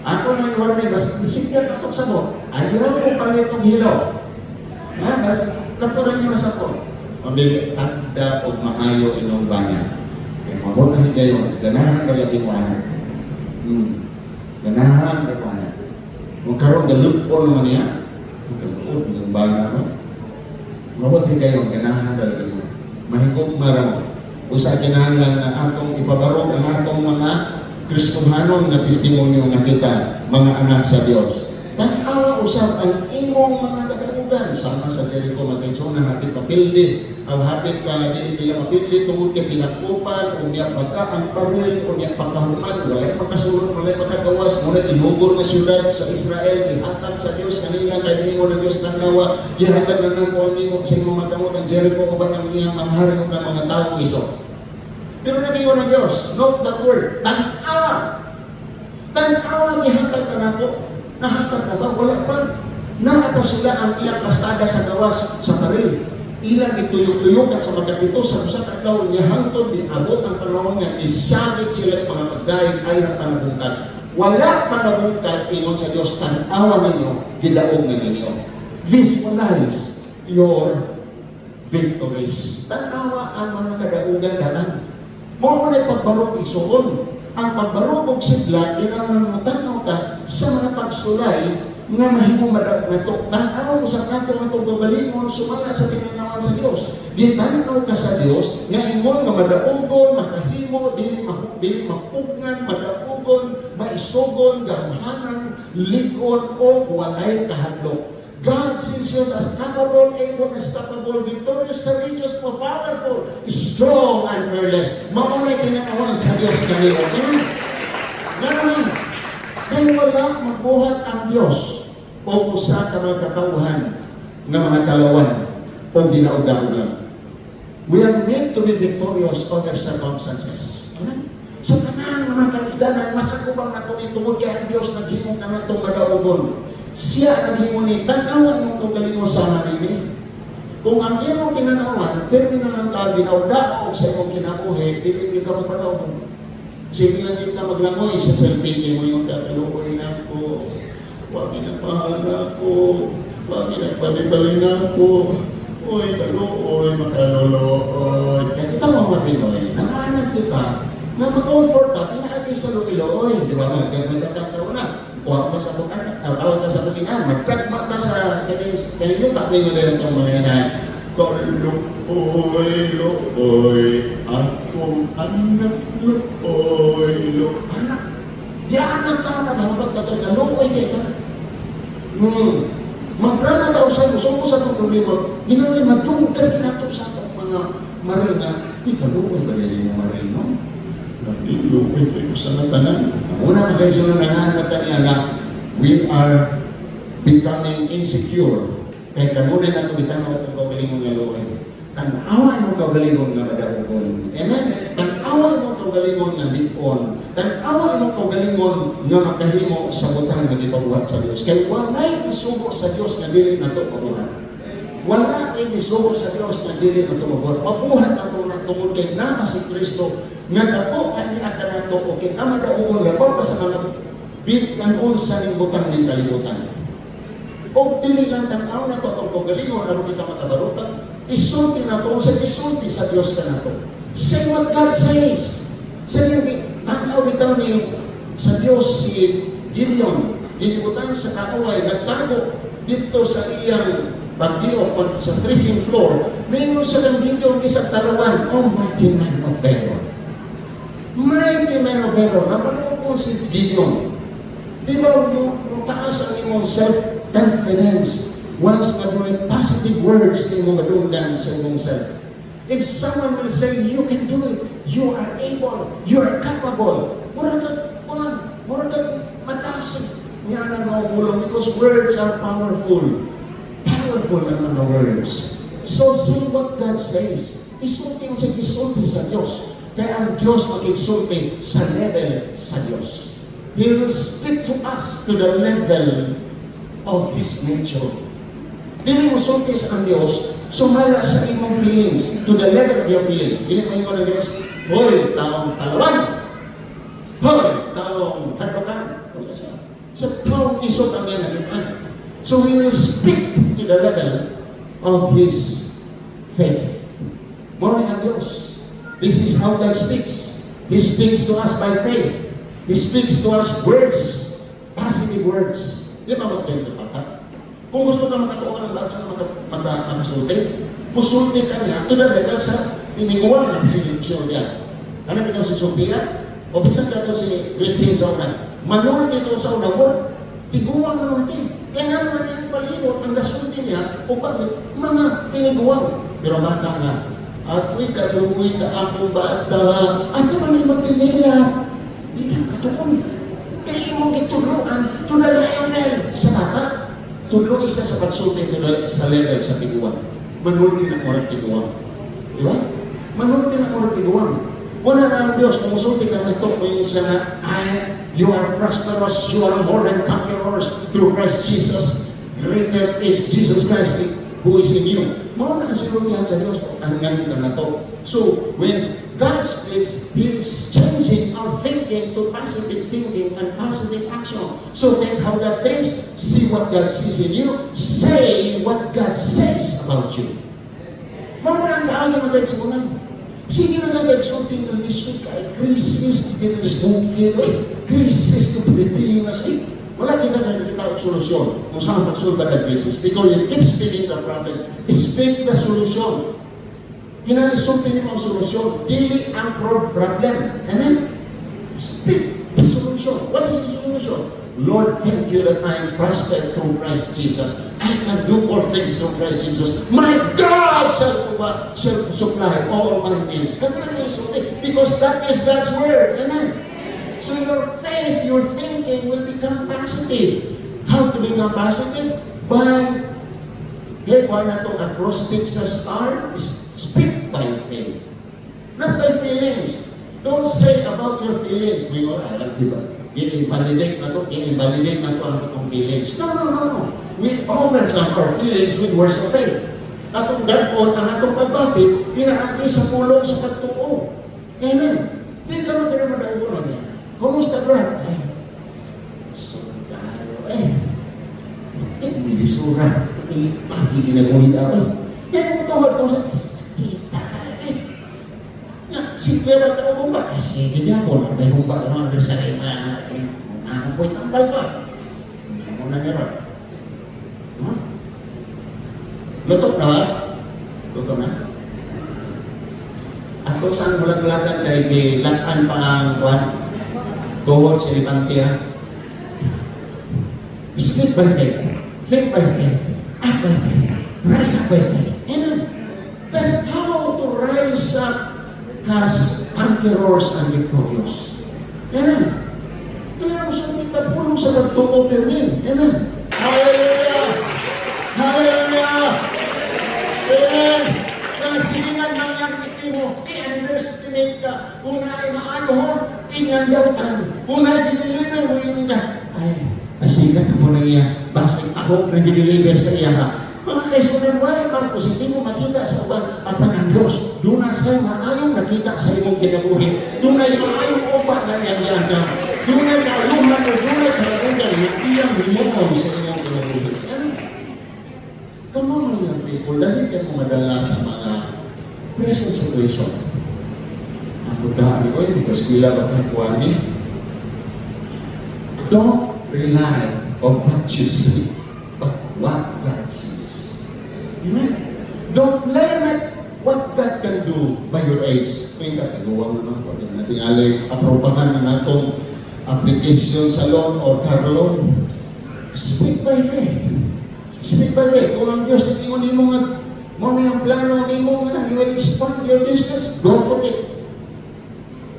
ako na yung warning, mas sikat na sa mo, ayaw mo palit ang hilo. Mas naturan niyo mas ako. Pamili, tanda o maayo inyong bana. Mabot na higayon, ganahan ka lagi mo anak. Ganahan ka mo anak. Kung karoon, galupon naman niya. Galupon, yung baga mo. Mabot higayon, ganahan ka lagi mo. Mahigog mara mo. Usa ganahan lang na atong ipabarog ang atong mga Kristohanon na testimonyo nga kita, mga anak sa Diyos. Tanawa usap ang imong mga kagalugan. Sama sa Jericho Magansona, hapit papildi. Ang hapit ka, hindi mapildi, tungkol ka tinakupan, o niya pagka ang paril, o niya pagkahuman, walay makasulot, walay makagawas, muna tinugol na syudad sa Israel, ihatag sa Diyos kanina, kaya mo ng Diyos tanawa, ihatag na ng kung mo sa imong magamot ang Jericho, o ba ng iyang mahari o ng mga tao iso. Pero nag-iwan ng Diyos, note that word, tanawa. Tanawa, ihatag na ako. Nahatag na ba? Wala pa. Nakapa sila ang ilang pastada sa gawas sa paril. Ilang ituyok-tuyok at sa magkapito sa usap at daw niya hangtod di abot ang panahon niya isabit sila mga pagdahin ay napanabungkad. Wala panabungkad ingon sa Diyos, tanawa ninyo, gidaog na ninyo. Visualize your victories. Tanawa ang mga kadaugan dalan. Mo na pagbarog isuon. Ang pagbarog og sigla, yan ang namutanaw ta sa mga pagsulay nga mahimo madag na to. Tanaw mo sa kanto nga itong gabalingon, sumala sa pinanawan sa Diyos. Gitanaw ka sa Diyos, nga ingon nga madaugon, makahimo, dili mapugnan, madaugon, maisugon, gamhanan, likon, o walay kahadlok. God sees us as capable, able, unstoppable, victorious, courageous, powerful, strong, and fearless. Maunay pinanawan sa Diyos kanila. Ganun. Kaya wala magbuhat ang Diyos o usa ka mga katauhan ng mga kalawan o ginaudahog lang. We are meant to be victorious over circumstances. Amen? Sa tanan mga kalisdanan, masakubang na ito itungod kaya ang Diyos naghimong na itong madaugon. Siya naghimo ni tanawan mo kung galing mo sana rin. Kung ang iyong tinanawan, pero minalang ka, binawdao sa iyong kinabuhi, hindi ka magpadaw. Sige lang din ka maglangoy sa selfie mo yung katalukoy na ko. Huwag inagpahal na ko. Huwag inagpalibali na ko. Uy, taluoy, makaloloy. Kaya kita mga Pinoy, nanganag kita na mag-comfort ka, pinaagay sa lukiloy. Di ba? Magaganda ka sa una. kuha ka sa anak, tawag ka sa anak, magkagma ka sa kanino, takli mo rin itong mga inay. Luoy, luoy, akong anak, luoy, luoy. Anak, di anak ka na ba, magpagkatod na luoy kayo ka. Magprama tao sa'yo, so sa itong problema, ginawin magtungkad na ito sa itong mga marina. Di ka luoy ba rin yung marino? Hindi, luoy kayo sa natanan. Una kayo sa nangangat na we are becoming insecure. Kaya kanunin na ito, bitang ako itong kaugalingon nga luoy. Tanawa mo kaugalingon nga madakukon. Amen? Tanawa mo kaugalingon nga lipon. Tanawa mo kaugalingon nga makahimo sa butang nga ipabuhat sa Diyos. Kaya wala'y isugo sa Diyos nga dili na ito mabuhat. Wala'y isugo sa Diyos nga dili na ito mabuhat. Mabuhat na ito na tungod kay nama si Kristo nga dako ani aka na ito o kinamadaukon nga pa sa mga binsan unsa ning butang ng kalibutan. O dili lang tanaw na ito itong kaugalingon aron kita makabarutan. Isulti na ito, isulti sa Diyos ka na ito. Say what God says. Say yung tanaw bitaw ni sa Diyos si Gideon. Dinibutan sa kaaway, nagtago dito sa iyang bagyo sa freezing floor. Mayroon siya ng Gideon isang tarawan. Oh, mighty man of valor. Mighty man of valor. Napanood mo si Gideon. Di ba mo taas ang imong self-confidence once na doon positive words na imong madunggan sa imong self. If someone will say, you can do it, you are able, you are capable, mura ka mataas niya na maugulong because words are powerful. Powerful ang mga words. So say what God says. Isulti mo siya, isulti sa Diyos. Kaya ang Diyos mag-isulti sa level sa Diyos. He will speak to us to the level of His nature. Dili mo sulti sa ang Diyos, sumala sa imong feelings, to the level of your feelings. Dili mo ingon ang Diyos, hoy, taong talawan! Hoy, taong hatakan! Sa taong isot ang yan nagitan. So we will speak to the level of His faith. Morning ang Diyos. This is how God speaks. He speaks to us by faith. He speaks to us words, positive words. Di ba mag-trend na bata? Kung gusto ka makatuwa ng bata na makasulti, musulti ka niya to the level sa tiniguan ng sinensyon niya. Ano ito si Sophia? O bisan ka ito si Ritsin sa una. Manulti ito sa unang word. Tiguan manulti. Kaya nga naman yung palibot, ang nasulti niya, o bakit? Mga tiniguan. Pero bata nga, ako'y kaluwi ka akong bata. Ato man yung magtinila. Hindi ka katuon. Kaya mong ituluan to the level sa bata. Tulo isa sa pagsulti sa level sa tiguan. Manulti na oras tiguan. Di ba? Manulti na oras tiguan. Una na ang Diyos, kung musulti ka na ito, may isa na, you are prosperous, you are more than conquerors through Christ Jesus. Greater is Jesus Christ who is in you. Mga nakasultihan sa Diyos, ang ganito na ito. So, when God speaks, He is changing our thinking to positive thinking and positive action. So think how God thinks, see what God sees in you, say what God says about you. Mga ang mag-exunan. Sige na nag-exulting ng this week, crisis, dito is bukid, crisis to Pilipinas, wala kinagagawin ang solusyon kung saan magsulta ng crisis. Because you keep speaking the prophet, speak the solution. Kinalisulti niyo ang solusyon, dili ang problem. Amen? Speak the solution. What is the solution? Lord, thank you that I am prospered through Christ Jesus. I can do all things through Christ Jesus. My God shall supply all my needs. Because that is God's word. Amen? So your faith, your thinking will become positive. How to become positive? By, why na itong acrostic sa star? Speak by faith. Not by feelings. Don't say about your feelings. May mga, diba? I-validate na ito, i-validate na ito ang itong feelings. No. We overcome our feelings with words of faith. Atong dagpon, ang atong pagbati, pinaaki sa pulong sa pagtuo. Amen. Hindi ka magkaramadang ko na niya. Kumusta, brad? Hindi mo lisura. Pati ginagulit ako. Kaya mo tawag ko sa kita ka. Si Clever tao ko ba? Sige niya po, nabay mo ba ang sa mga po'y tambal ba? Ano na ron? Huh? Lutok na ba? Lutok na? Ato saan bulag-bulagan kay gilat-an pa ang kuwan? Tuhod sa Lipantia. Speak by faith. Think by faith. Act by faith. Rise up by faith. Amen. That's how to rise up as conquerors and victorious. Amen. Kaya gusto kita pulong sa pagtuo permin. Amen. Hallelujah! Hallelujah! Amen. Nasilingan ng iyang mo, i-underestimate ka. Unay maanuhon, inandautan. Unay diniliver mo yung ay, pasikat ako na iya. Basing ako na diniliver sa iya ha. Mga kaisunod, wala bang positive mo makita sa ubang apan ang Diyos. Doon na sa'yo maayong nakita sa imong kinabuhi. Doon ay maayong upa na yan ka. Doon ay kaaluman o doon ay kalagugan na iyang himukon sa imong kinabuhi. Come on, young people, dahil kayo madala sa mga present situation. Ang pagkaan ko, because kila ba kakuha ni? Don't rely on what you see, but what God sees. Amen? Don't limit what God can do by your age. Kaya katagawa mo naman po. Nating alay, apropahan na natong application sa loan or car loan. Speak by faith. Speak by faith. Kung ang Diyos, hindi mo nga mo na yung plano, hindi mo nga, you will expand your business, go for it.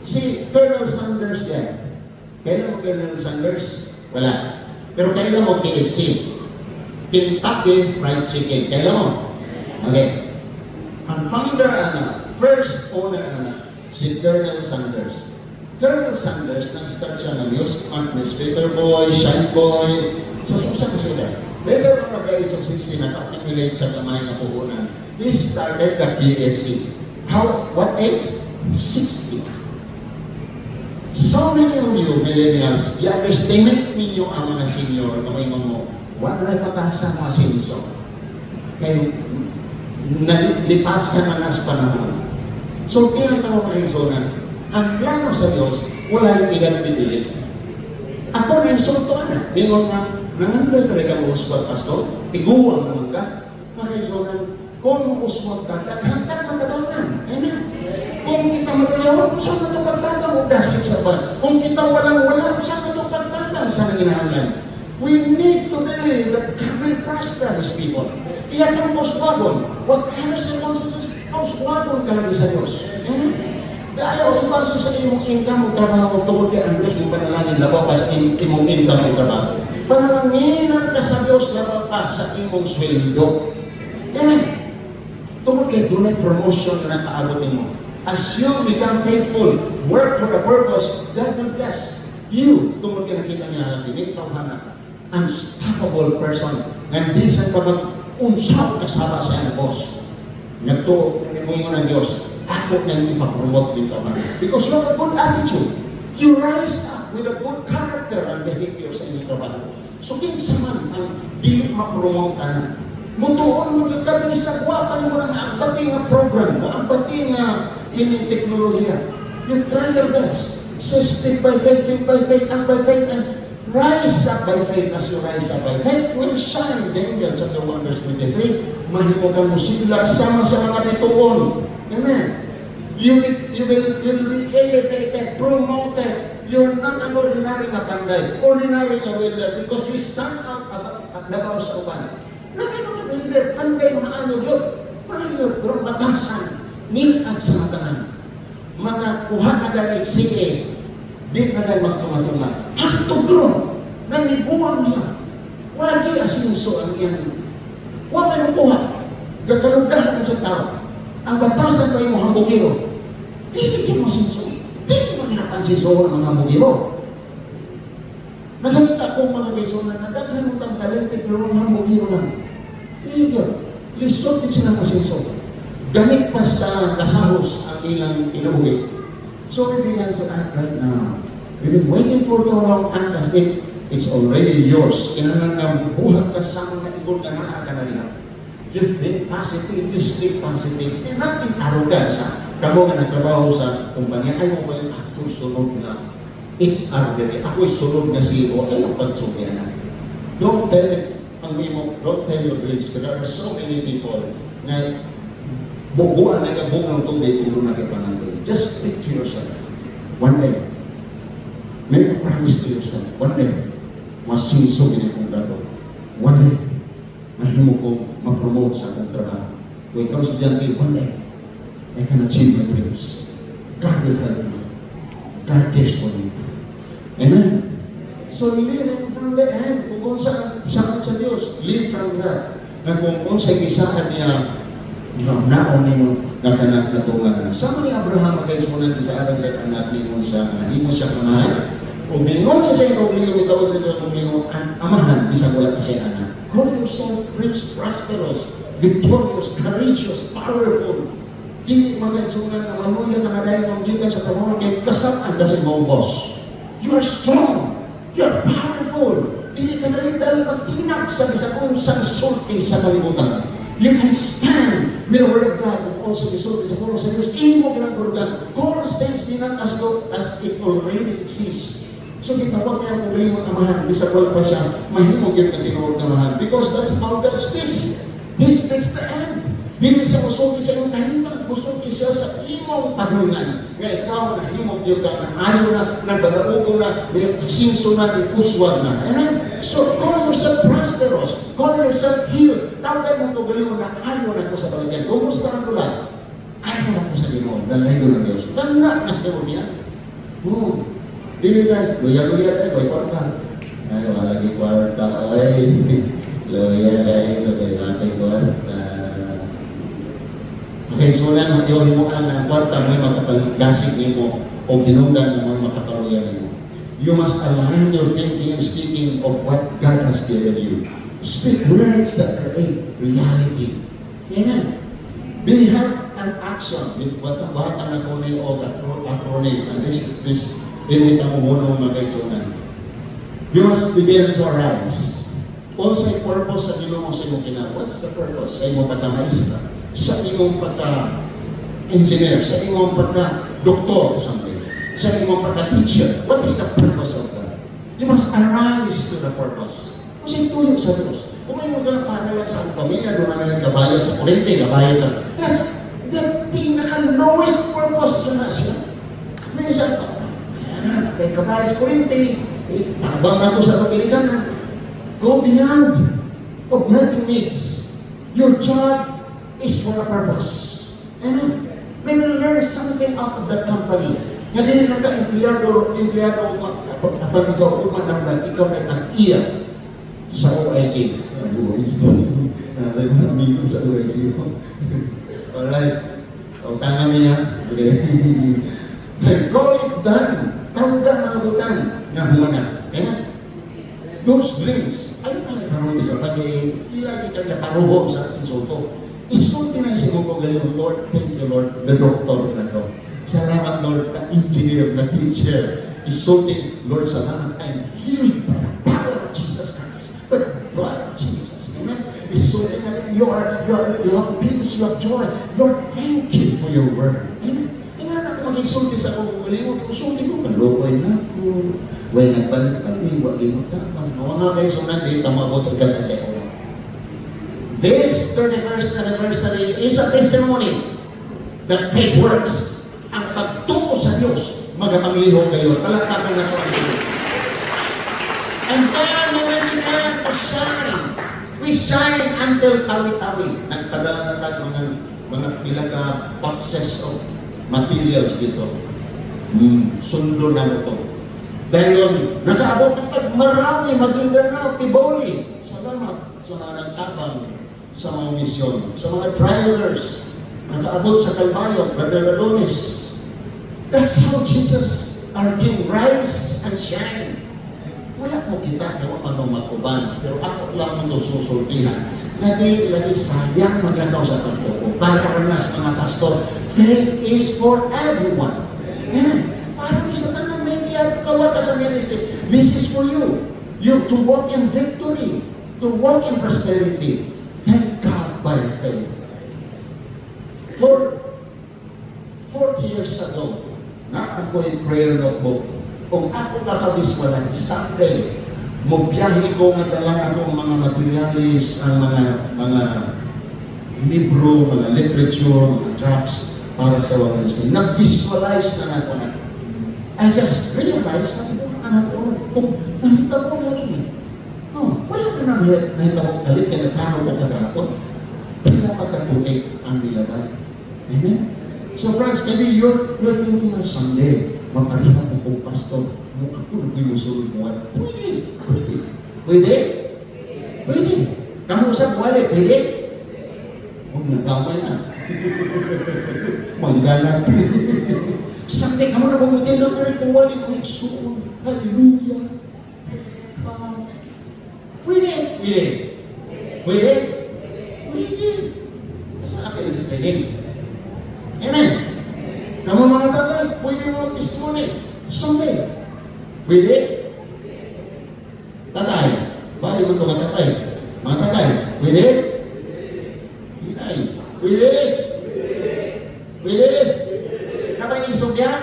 Si Colonel Sanders yan. Kailan mo Colonel Sanders? Wala. Pero kailan mo KFC? Kentucky Fried Chicken. Kailan mo? Okay. Ang founder, first owner, si Colonel Sanders. Colonel Sanders, nag-start siya ng newspaper boy, shine boy, sa susa ko sila. Later on, at the age of 16, naka-accumulate sa kamay na puhunan. He started the KFC. What age? 60. So many of you, millennials, i-underestimate ninyo ang mga senior, kamay mo, wala na ipatasa mga sinso. Kaya, nalipasan na nas panahon. So, pinatawa ka Exonan, ang plano sa Diyos, wala yung identity. Ako na yung suntuan na. Bingon nga, nangandoy ka rin ka mo uswag, pastor, tiguang naman ka. Mga Exonan, kung uswag ka, hantag matabangan. Amen. Kung kita magayawan, kung saan ito pagtabang o dasig sa ban. Kung kita walang-wala, kung saan ito pagtabang sa nanginahalan. We need to believe that God will prosper these people. Iyan ang poswagon. Whatever circumstances, poswagon ka lagi sa Diyos. Ayaw, ibasa sa imong income o trabaho, tungkol kay ang Diyos mong panalangin, labaw pa sa imong income o trabaho. Panalanginan ka sa Diyos, labaw pa sa imong sweldo. Amen. Tungkol kay dunay promotion na nakaabotin mo. As you become faithful, work for the purpose, God will bless you. Tungkol kay nakita niya, linitaw hanap. Unstoppable person. Nandisan pa mag-unsaw kasama sa iyang boss. Nagto, mo ng Diyos, ako na yung ipapromote dito. Because you have a good attitude. You rise up with a good character and behavior sa inyong trabaho. So, kinsa man ang di mapromote ka na. Mutuon mo yung kami sa guwapa mo ng ambati nga program mo, ambati nga teknolohiya. You try your best. So, speak by faith, think by faith, and by faith, and rise up by faith. As you rise up by faith, will shine. Daniel chapter 1 verse 23, mahimugan mo sila sama sa mga bituon. Amen. You will be elevated, promoted. You're not an ordinary na panday, ordinary na wilder, because you stand out at labaw sa uban. Nakita mo wilder, panday mga ayod yun. Ayod, pero batasan, nilad sa mataan. Mga kuha na galing sige, di na dahil magtunga-tunga. Hantog doon, nanlibuan nila. Wala di asinso ang iyan. Wala na kuha. Gagalugdahan na sa tao. Ang batasan kayo mo hambugiro. Dili di mo asinso. Dili mo ginapansinso ang mga hambugiro. Nagkakita akong mga beso na nadaghan ng talente pero ang hambugiro lang. Dili yun. Lisod din silang asinso. Ganit pa sa kasahos ang ilang inabuhi. So we began to act right now. We've been waiting for too long and as if it's already yours. Kinanang buhat ka sa mga ibon na nakakanalang. You think positive, you speak positive. And not in arrogance. Kamo nga nagtrabaho sa kumpanya, ay mo ba yung ako'y sunod na it's ordinary. Ako'y sunod na CEO. Ay ang pagsubihan na. Don't tell it, don't tell your dreams, because there are so many people na buguan na kabog ng tubig, ulo na kapanandun. Just speak to yourself. One day, make a promise to yourself. One day, masinsog din akong gagawin. One day, mahimo ko ma-promote sa akong trabaho. Kung ikaw estudyante, one day, I can achieve my dreams. God will help me. God cares for me. Amen? So, living from the end, kung saan sa Diyos, live from that. Na kung sa gisaan niya, naon ni mo, nagkanak na tunga na. Sama ni Abraham, magkaisunan din sa alam sa anak ni mo siya, hindi mo siya kamahan. O bingon sa siya yung ikaw sa siya yung amahan, bisang wala pa siya anak. Call yourself rich, prosperous, victorious, courageous, powerful. Dili magkaisunan na maluya na nadayon ang gikan sa kamuha kay kasapaan kasi mong boss. You are strong. You are powerful. Dili ka na rin dahil magtinag sa kung saan sulti sa kalibutan. You can stand with the word of God and also be sulti sa kung sa Diyos. Imo ka ng kurgan. Call those things be not as though as it already exists. So gitawag niya ang magaling mong amahan. Bisa wala pa siya, mahimog yung katinuod na amahan. Because that's how God speaks. He speaks the end. Dili siya musugi sa iyong kahintang, musugi siya sa imong tanungan. Nga ikaw na himog yung ka, na ayaw na, nagbalaugo na, may sinso na, may kuswag na. Amen? So call yourself prosperous. Call yourself healed. Tawag mo ito galing na ayaw na ko sa baligyan. Kumusta ang tulang? Ayaw na ko sa Ginoo. Dalay ko ng Diyos. Tanda na siya mo niya. Dili ka, luya-luya tayo, may kwarta. Ay, wala lagi kwarta. Ay, luya kayo, may ating kwarta. Okay, so na, iwagin mo ang kwarta mo yung makapaglasig mo o ginungdan mo yung makapaluyan mo. You must align your thinking and speaking of what God has given you. Speak words that create reality. Amen. Be help and action with what ang acronym o acronym. And this init ang umuno mga kaisunan. You must begin to arise. Also, purpose sa Ginoo sa iyong kinabuhi. What's the purpose? Sa iyong pagka-maestra, sa iyong pagka-engineer, sa iyong pagka-doktor, something, sa iyong pagka-teacher. What is the purpose of that? You must arise to the purpose. Kasi tuyo sa Diyos. Kung may mga panalag sa pamilya, doon namin kabayad sa kurente, kabayad sa... That's the pinaka-lowest purpose na siya. May isa pa. Kaya kabayad sa kurente, tabang na ito sa pamilya. Go beyond of nothing needs. Your job is for a purpose. Amen. May will learn something out of that company. Nga din lang ka, empleyado, kapag ikaw umanang ikaw na tag-iya sa OIC. OIC. Amigo sa OIC. Alright. O, tanga niya. Call it done. Tawag mga butan. Nga humana. Amen. Those dreams, ay nagkaroon sa pag-iilagi ka na paruhong sa insulto. Isulti na isip mo ko galing, Lord, thank you, Lord, the doctor na to. Salamat, Lord, na engineer, na teacher. Isulti, Lord, salamat, I'm healed by the power of Jesus Christ, by the blood of Jesus. Amen? Isulti na you have peace, you have joy. Lord, thank you for your word. Amen? Tingnan ako mag-isulti sa kong galing, isulti ko, kalokoy na ako. When nagpalipag, wag mo tapang. Mga kayo sunan, di tamabot sa ganda ko. This 31st anniversary is a testimony that faith works. Ang pagtungo sa Diyos, magapanglihong kayo. Palakpakan na ito ang Diyos. And then when we began to shine, we shine until tawi-tawi. Nagpadala na tayo mga ilaga boxes of materials dito. Sundo na ito. Dahil nakaabot na marami, Maguindanao, Tiboli. Salamat sa mga nagtabang sa mga misyon, sa mga drivers, nakaabot sa Calvario, Gadaladones. That's how Jesus, our King, rise and shine. Wala mo kita, ewan pa nung makuban, pero ako lang mo susultihan. Naging lagi sayang maglakaw sa pagtuko. Para ranas mga pastor, faith is for everyone. Amen. Parang isa na kawa ka sa ministry. This is for you. You to walk in victory, to walk in prosperity. Thank God by faith. 40 years ago, na ako yung prayer notebook. Kung ako nakabiswalan, someday, Magbiyahe ko, madala ako ang mga materialis, ang mga libro, mga literature, mga tracts para sa organization. Nag-visualize na ako na. I just realized na ito ang anak ko. Kung nakita ko na rin. Wala ka na nakita ko kalit, kaya nagplano ko kagapon. Pinapagkatuig ang nilabay. Amen? So friends, maybe you're thinking on Sunday, maparihan mo kong pastor, mukha ko nagbinusulod mo. Pwede. Pwede. Pwede. Pwede. Kamusap mo alin, pwede. Huwag nagkamay na. Manggalat. Sunday, kamo na bumutin lang na rin kung wali ko iksuon. Hallelujah. Pwede. Pwede. Pwede. Pwede. Sa akin nag-explaining. Amen. Kamu mga tatay, pwede mo testimony. Sunday. Pwede. Tatay. Bakit mo ito mga tatay? Mga tatay, pwede? Hinay. Pwede? Pwede? Napang isog yan?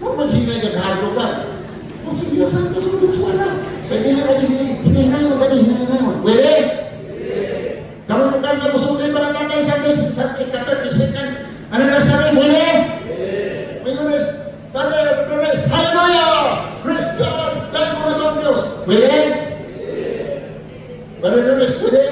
Huwag maghinay ka kahalo ka. Huwag sige, saan ka sa mga so, hindi na lagi hinay na yun, dali, hinay na yun. Pwede? Kamu bukan ka musulin mga tatay sa 32nd anniversary, pwede? May guys, Father, guys, hallelujah! Praise God! Dahil mo na ito ang Diyos. Pwede? Father, guys, pwede?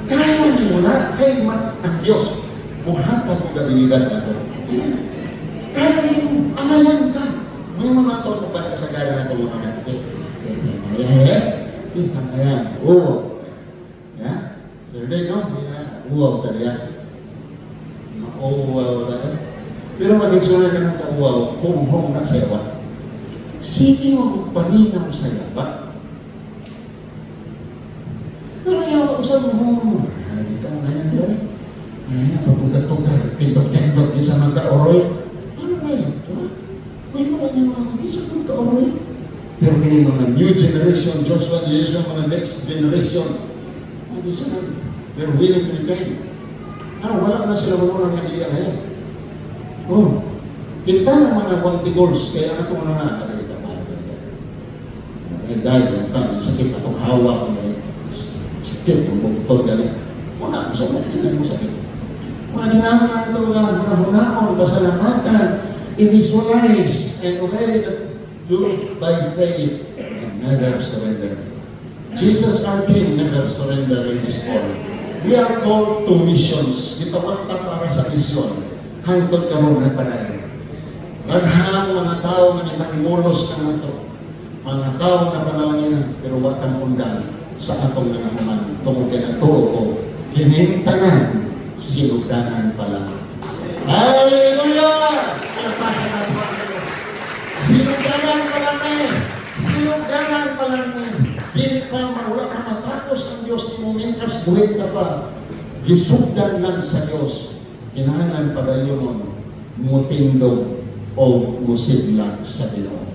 Kaya mo na, kay ang Diyos, muhatag mo gabilidad na ito. Kaya mo, amayan ka. May mga tao ba ka sa gara na ito mga natin? Ayan. Oo. Ya? Saturday, no? Uwaw talaga. Uwaw talaga. Pero mag-exuna ka ng kauwaw, hum-hum na sa yawa. Sige mo paminaw sa yawa. Pero yawa ko sa hum-hum. Hindi ka na yan doon. Ayan, pagtugat-tugat, tindog-tindog din sa mga kaoroy. Ano na yan? May mga niya mga isa kong kaoroy. Pero kini mga new generation, Joshua generation, mga next generation, hindi sila. They're willing to return. Wala na sila manunang nagiging ngayon. Kita ng mga quantity goals, kaya ako mga nakakalita pa. Dahil lang ka, sakit akong hawak, sakit, kung bukod galing. Wala ko sa mga, hindi mo sakit. Mga ginagawa na ito, mga hunahon, pasalamatan, i-visualize and obey the truth by faith and never surrender. Jesus, our King, never surrender in His call. We are called to missions. Gitawag ta para sa misyon. Hangtod karon ng panayon. Daghang mga tao nga mahimulos na nato. Mga tao na panalangin pero wa kang undang sa atong nangaman. Tungod kay naturo ko, kinintanan, sinudanan pa lang. Hallelujah! Sinudanan pa lang eh. Sinudanan pa lang eh. Di pa wala ka matapos ang Diyos mo mientras buhay ka pa. Gisugdan lang sa Diyos. Kinahanglan padayon mo mutindog o musidlang sa Diyos.